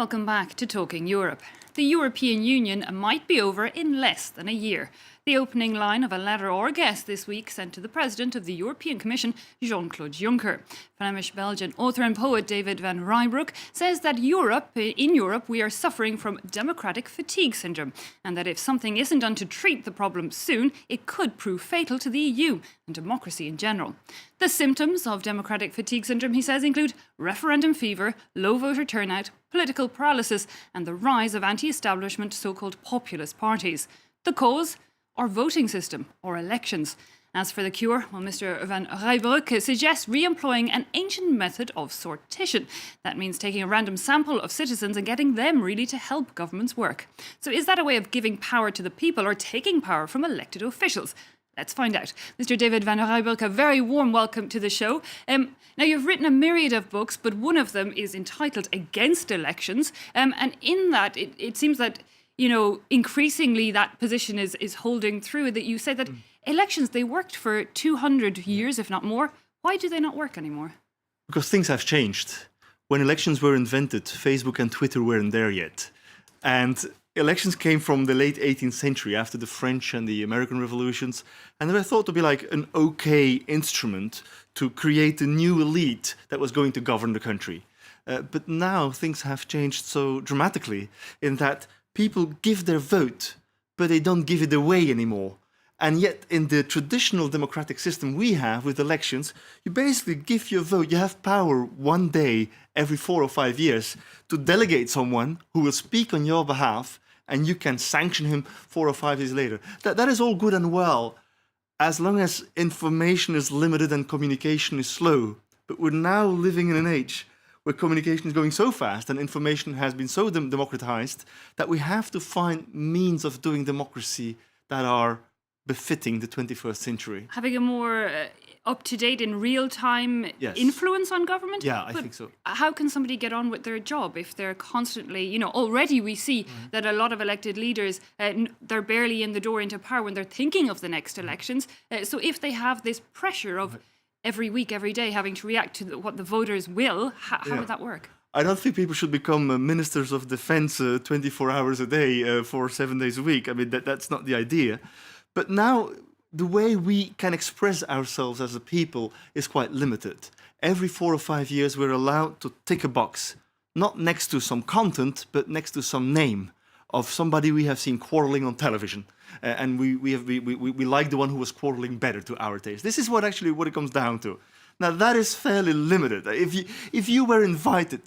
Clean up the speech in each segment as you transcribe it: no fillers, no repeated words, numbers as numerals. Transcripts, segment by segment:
Welcome back to Talking Europe. The European Union might be over in less than a year. The opening line of a letter or guest this week sent to the President of the European Commission, Jean-Claude Juncker. Flemish-Belgian author and poet David Van Reybrouck says that in Europe, we are suffering from democratic fatigue syndrome, and that if something isn't done to treat the problem soon, it could prove fatal to the EU and democracy in general. The symptoms of democratic fatigue syndrome, he says, include referendum fever, low voter turnout, political paralysis, and the rise of anti-establishment so-called populist parties. The cause? Our voting system, or elections. As for the cure, well, Mr. Van Reybrouck suggests re-employing an ancient method of sortition. That means taking a random sample of citizens and getting them really to help governments work. So is that a way of giving power to the people or taking power from elected officials? Let's find out. Mr. David Van Reybrouck, a very warm welcome to the show. Now, you've written a myriad of books, but one of them is entitled Against Elections. And in that, it seems that increasingly that position is holding through, that you say that elections, they worked for 200 years, if not more. Why do they not work anymore? Because things have changed. When elections were invented, Facebook and Twitter weren't there yet. And elections came from the late 18th century, after the French and the American revolutions, and they were thought to be like an okay instrument to create a new elite that was going to govern the country. But now things have changed so dramatically in that people give their vote, but they don't give it away anymore. And yet, in the traditional democratic system we have with elections, you basically give your vote. You have power one day every 4 or 5 years to delegate someone who will speak on your behalf, and you can sanction him 4 or 5 years later. That is all good and well, as long as information is limited and communication is slow. But we're now living in an age where communication is going so fast and information has been so democratized that we have to find means of doing democracy that are befitting the 21st century. Having a more up-to-date in real-time influence on government? Yeah, I think so. How can somebody get on with their job if they're constantly, already we see that a lot of elected leaders, they're barely in the door into power when they're thinking of the next elections. So if they have this pressure of every week, every day, having to react to what the voters will, how would that work? I don't think people should become ministers of defense 24 hours a day for 7 days a week. I mean, that's not the idea. But now the way we can express ourselves as a people is quite limited. Every 4 or 5 years, we're allowed to tick a box, not next to some content, but next to some name of somebody we have seen quarreling on television. And we like the one who was quarreling better to our taste. This is what it comes down to. Now, that is fairly limited. If you were invited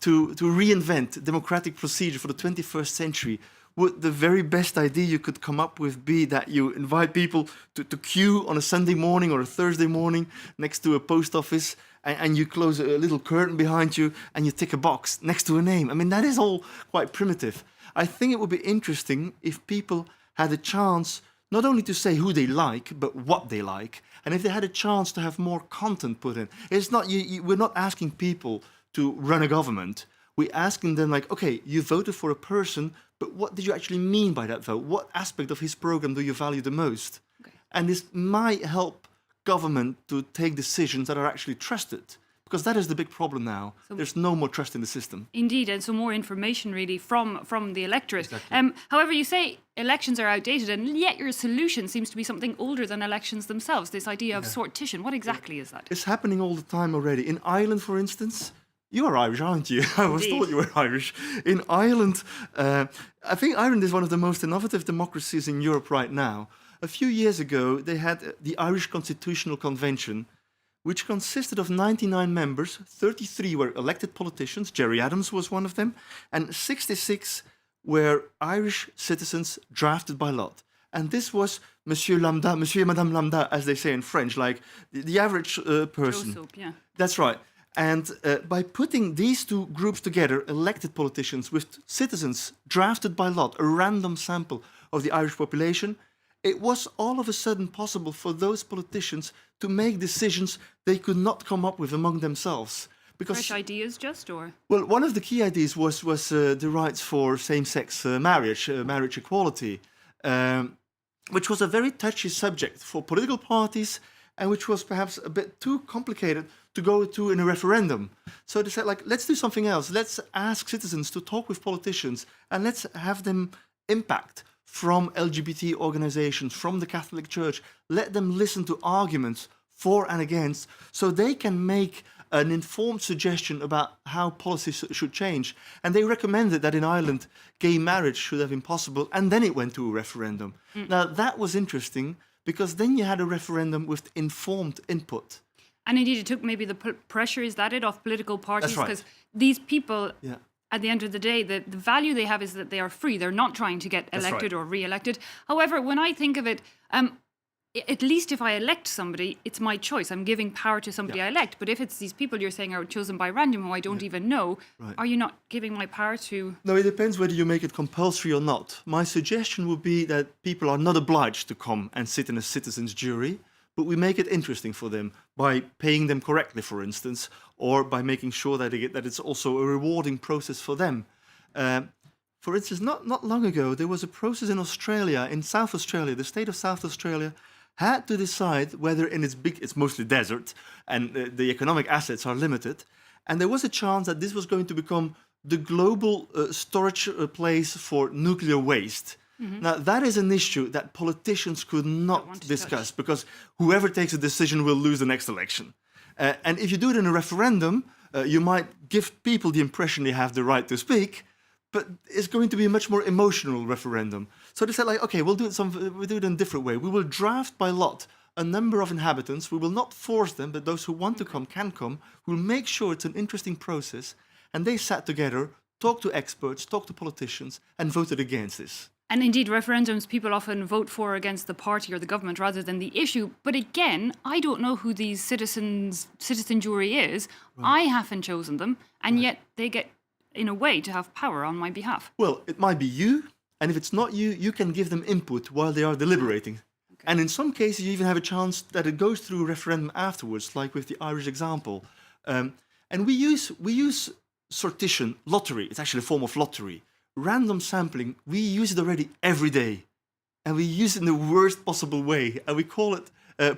to reinvent democratic procedure for the 21st century, would the very best idea you could come up with be that you invite people to queue on a Sunday morning or a Thursday morning next to a post office, and you close a little curtain behind you and you tick a box next to a name? I mean, that is all quite primitive. I think it would be interesting if people had a chance not only to say who they like, but what they like. And if they had a chance to have more content put in. It's not we're not asking people to run a government. We're asking them like, okay, you voted for a person, but what did you actually mean by that vote? What aspect of his program do you value the most? Okay. And this might help government to take decisions that are actually trusted. Because that is the big problem now. So there's no more trust in the system. Indeed, and so more information really from the electorate. Exactly. However, you say elections are outdated, and yet your solution seems to be something older than elections themselves, this idea of sortition. What exactly is that? It's happening all the time already. In Ireland, for instance, you are Irish, aren't you? I was told you were Irish. In Ireland, I think Ireland is one of the most innovative democracies in Europe right now. A few years ago, they had the Irish Constitutional Convention, which consisted of 99 members. 33 were elected politicians, Gerry Adams was one of them, and 66 were Irish citizens drafted by lot. And this was Monsieur Lambda, Monsieur et Madame Lambda, as they say in French, like the average person. Joe Soap, yeah. That's right. And by putting these two groups together, elected politicians with citizens drafted by lot, a random sample of the Irish population, it was all of a sudden possible for those politicians to make decisions they could not come up with among themselves. Because, fresh ideas just, or? Well, one of the key ideas was the rights for same-sex marriage, marriage equality, which was a very touchy subject for political parties and which was perhaps a bit too complicated to go to in a referendum. So they said, like, let's do something else. Let's ask citizens to talk with politicians, and let's have them impact from LGBT organizations, from the Catholic Church. Let them listen to arguments for and against, so they can make an informed suggestion about how policies should change. And they recommended that in Ireland, gay marriage should have been possible, and then it went to a referendum. Now, that was interesting, because then you had a referendum with informed input. And indeed, it took maybe the pressure, is that it, off political parties? That's right. Because these people, at the end of the day, the value they have is that they are free. They're not trying to get elected or re-elected. However, when I think of it, at least if I elect somebody, it's my choice. I'm giving power to somebody I elect. But if it's these people you're saying are chosen by random who I don't even know, are you not giving my power to... No, it depends whether you make it compulsory or not. My suggestion would be that people are not obliged to come and sit in a citizens' jury, but we make it interesting for them by paying them correctly, for instance, or by making sure that it's also a rewarding process for them. For instance, not long ago, there was a process in Australia, in South Australia, the state of South Australia had to decide whether it's mostly desert, and the economic assets are limited, and there was a chance that this was going to become the global storage place for nuclear waste. Now, that is an issue that politicians could not discuss, because whoever takes a decision will lose the next election. And if you do it in a referendum, you might give people the impression they have the right to speak, but it's going to be a much more emotional referendum. So they said, like, okay, we'll do it in a different way. We will draft by lot a number of inhabitants. We will not force them, but those who want to come can come. We'll make sure it's an interesting process. And they sat together, talked to experts, talked to politicians, and voted against this. And indeed, referendums, people often vote for or against the party or the government rather than the issue. But again, I don't know who these citizen jury is. I haven't chosen them, and yet they get, in a way, to have power on my behalf. Well, it might be you, and if it's not you, you can give them input while they are deliberating. Okay. And in some cases, you even have a chance that it goes through a referendum afterwards, like with the Irish example. And we use sortition, lottery. It's actually a form of lottery. Random sampling, we use it already every day. And we use it in the worst possible way. And we call it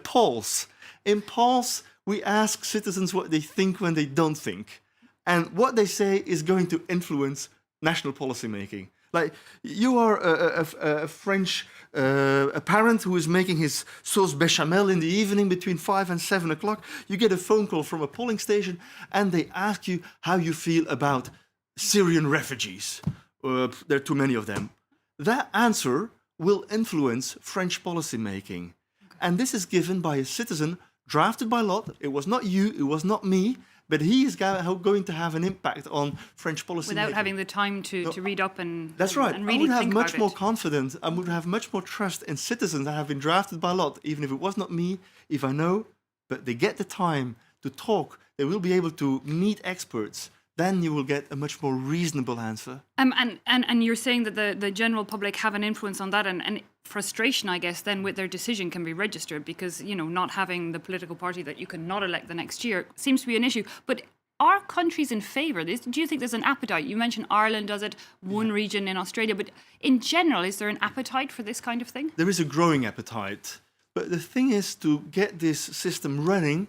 polls. In polls, we ask citizens what they think when they don't think. And what they say is going to influence national policy making. Like, you are a French a parent who is making his sauce bechamel in the evening between 5 and 7 o'clock. You get a phone call from a polling station, and they ask you how you feel about Syrian refugees. There are too many of them. That answer will influence French policy making. And this is given by a citizen drafted by lot. It was not you, it was not me. But he is going to have an impact on French policy without making. having the time to read up and That's right. And really I would have think much about more it. confidence. I would have much more trust in citizens that have been drafted by lot, even if it was not me, if I know. But they get the time to talk. They will be able to meet experts. Then you will get a much more reasonable answer. And you're saying that the general public have an influence on that, and frustration, I guess, then with their decision can be registered, because, you know, not having the political party that you cannot elect the next year seems to be an issue. But are countries in favour of this? Do you think there's an appetite? You mentioned Ireland does it, one region in Australia, but in general, is there an appetite for this kind of thing? There is a growing appetite. But the thing is, to get this system running,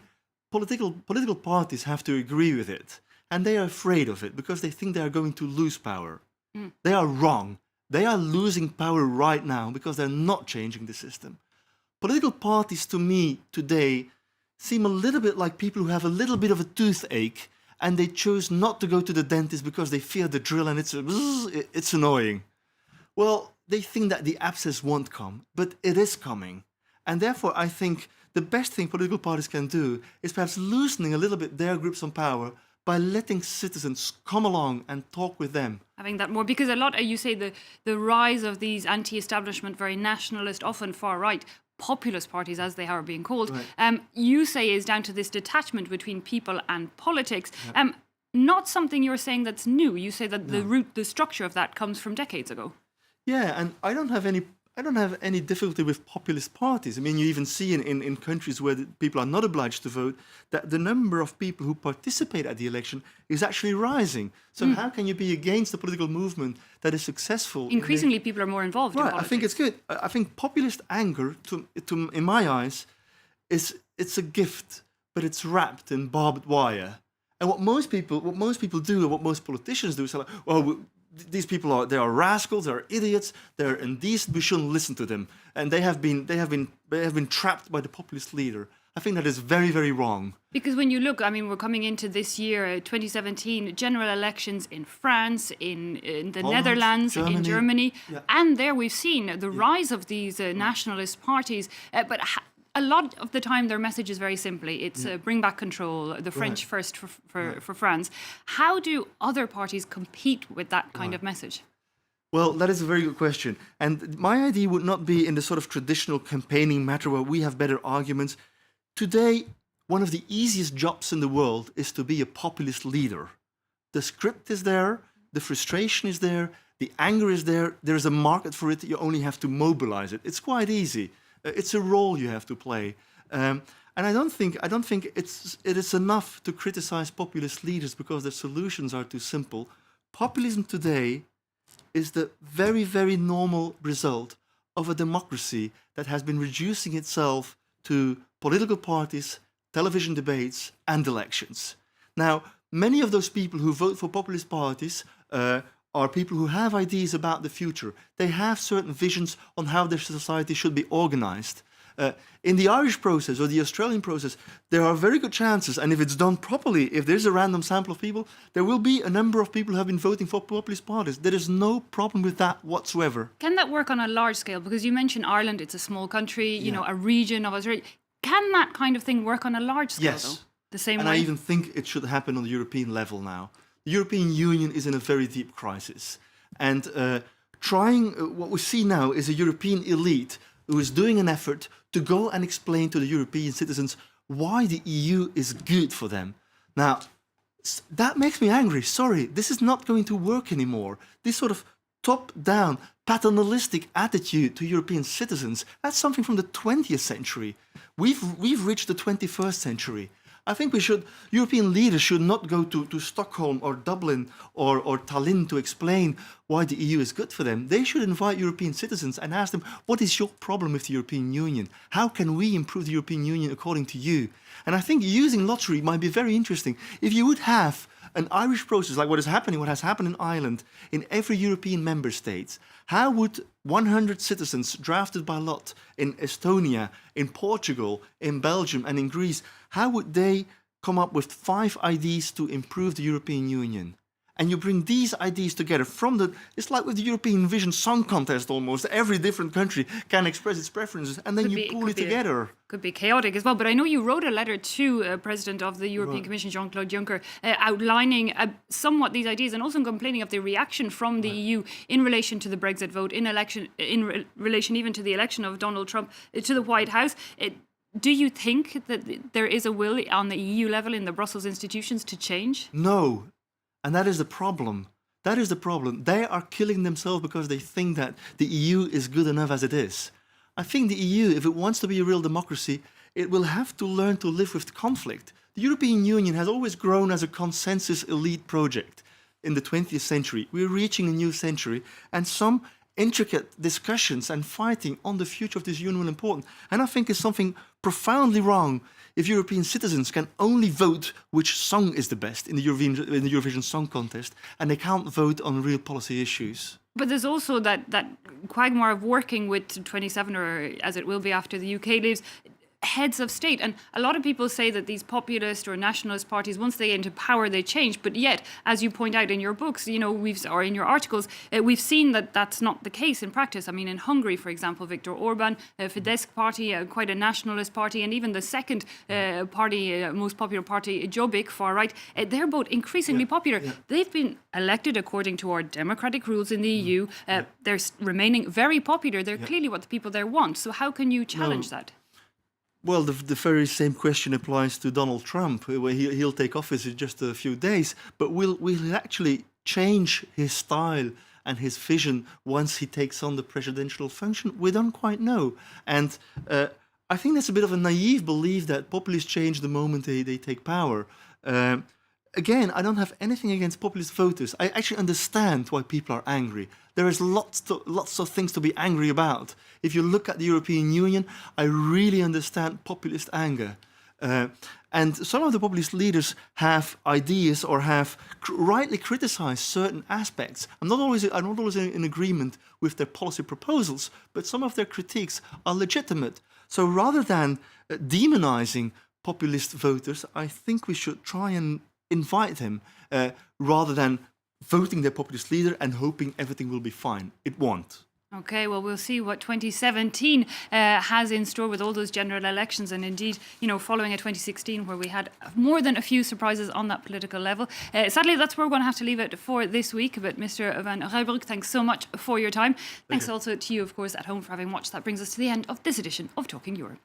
political parties have to agree with it. And they are afraid of it because they think they are going to lose power. They are wrong. They are losing power right now because they're not changing the system. Political parties, to me, today, seem a little bit like people who have a little bit of a toothache and they choose not to go to the dentist because they fear the drill and it's annoying. Well, they think that the abscess won't come, but it is coming. And therefore, I think the best thing political parties can do is perhaps loosening a little bit their grips on power by letting citizens come along and talk with them. Having that more, because a lot, you say, the rise of these anti-establishment, very nationalist, often far-right, populist parties, as they are being called, you say is down to this detachment between people and politics. Not something you're saying that's new. You say that the structure of that comes from decades ago. Yeah, and I don't have any difficulty with populist parties. I mean, you even see in countries where people are not obliged to vote that the number of people who participate at the election is actually rising. So how can you be against a political movement that is successful? Increasingly, people are more involved in politics. I think it's good. I think populist anger, in my eyes, is it's a gift, but it's wrapped in barbed wire. And what most people do, and what most politicians do, is like, well, these people they are rascals, they are idiots, they're indecent. We shouldn't listen to them, and they have been trapped by the populist leader. I think that is very, very wrong. Because when you look, I mean, we're coming into this year, 2017, general elections in France, in the Holland, Netherlands, Germany. in Germany. Yeah. And there we've seen the rise of these nationalist parties. But a lot of the time their message is very simply, it's bring back control, the French first for France. How do other parties compete with that kind of message? Well, that is a very good question. And my idea would not be in the sort of traditional campaigning matter where we have better arguments. Today, one of the easiest jobs in the world is to be a populist leader. The script is there, the frustration is there, the anger is there, there's a market for it, you only have to mobilize it. It's quite easy. It's a role you have to play. And I don't think it is enough to criticize populist leaders because their solutions are too simple. Populism today is the very, very normal result of a democracy that has been reducing itself to political parties, television debates, and elections. Now, many of those people who vote for populist parties are people who have ideas about the future. They have certain visions on how their society should be organized. In the Irish process or the Australian process, there are very good chances, and if it's done properly, if there's a random sample of people, there will be a number of people who have been voting for populist parties. There is no problem with that whatsoever. Can that work on a large scale? Because you mentioned Ireland, it's a small country, you know, a region of Australia. Can that kind of thing work on a large scale, Yes. though? The same And way? I even think it should happen on the European level now. The European Union is in a very deep crisis. And what we see now is a European elite who is doing an effort to go and explain to the European citizens why the EU is good for them. Now, that makes me angry. Sorry, this is not going to work anymore. This sort of top-down, paternalistic attitude to European citizens, that's something from the 20th century. We've reached the 21st century. I think European leaders should not go to Stockholm or Dublin or Tallinn to explain why the EU is good for them. They should invite European citizens and ask them, what is your problem with the European Union? How can we improve the European Union according to you? And I think using lottery might be very interesting. If you would have an Irish process like what has happened in Ireland, in every European member state, how would 100 citizens drafted by lot in Estonia, in Portugal, in Belgium and in Greece, how would they come up with 5 ideas to improve the European Union? And you bring these ideas together it's like with the European Vision Song Contest almost. Every different country can express its preferences and then you pull it together. Could be chaotic as well. But I know you wrote a letter to President of the European Commission, Jean-Claude Juncker, outlining somewhat these ideas and also complaining of the reaction from the EU in relation to the Brexit vote, in relation even to the election of Donald Trump to the White House. Do you think that there is a will on the EU level in the Brussels institutions to change? No. And that is the problem. That is the problem. They are killing themselves because they think that the EU is good enough as it is. I think the EU, if it wants to be a real democracy, it will have to learn to live with conflict. The European Union has always grown as a consensus elite project in the 20th century. We're reaching a new century, and some intricate discussions and fighting on the future of this union are important. And I think it's something profoundly wrong if European citizens can only vote which song is the best in the Eurovision Song Contest, and they can't vote on real policy issues. But there's also that quagmire of working with 27, or as it will be after the UK leaves, heads of state. And a lot of people say that these populist or nationalist parties, once they get into power, they change. But yet, as you point out in your books, or in your articles, we've seen that that's not the case in practice. I mean, in Hungary, for example, Viktor Orban, Fidesz party, quite a nationalist party, and even the second party, most popular party, Jobbik, far right, they're both increasingly popular. Yeah. They've been elected according to our democratic rules in the EU. They're remaining very popular. They're clearly what the people there want. So how can you challenge that? Well, the very same question applies to Donald Trump. He'll take office in just a few days, but will he actually change his style and his vision once he takes on the presidential function? We don't quite know. And I think that's a bit of a naive belief that populists change the moment they take power. Again, I don't have anything against populist voters. I actually understand why people are angry. There is lots of things to be angry about. If you look at the European Union, I really understand populist anger. And some of the populist leaders have ideas or have rightly criticized certain aspects. I'm not always in agreement with their policy proposals, but some of their critiques are legitimate. So rather than demonizing populist voters, I think we should try and invite them rather than voting their populist leader and hoping everything will be fine. It won't. Okay, well, we'll see what 2017 has in store with all those general elections, and indeed, following a 2016 where we had more than a few surprises on that political level. Sadly, that's where we're going to have to leave it for this week. But Mr. Van Reybrouck, thanks so much for your time. Thanks also to you, of course, at home for having watched. That brings us to the end of this edition of Talking Europe.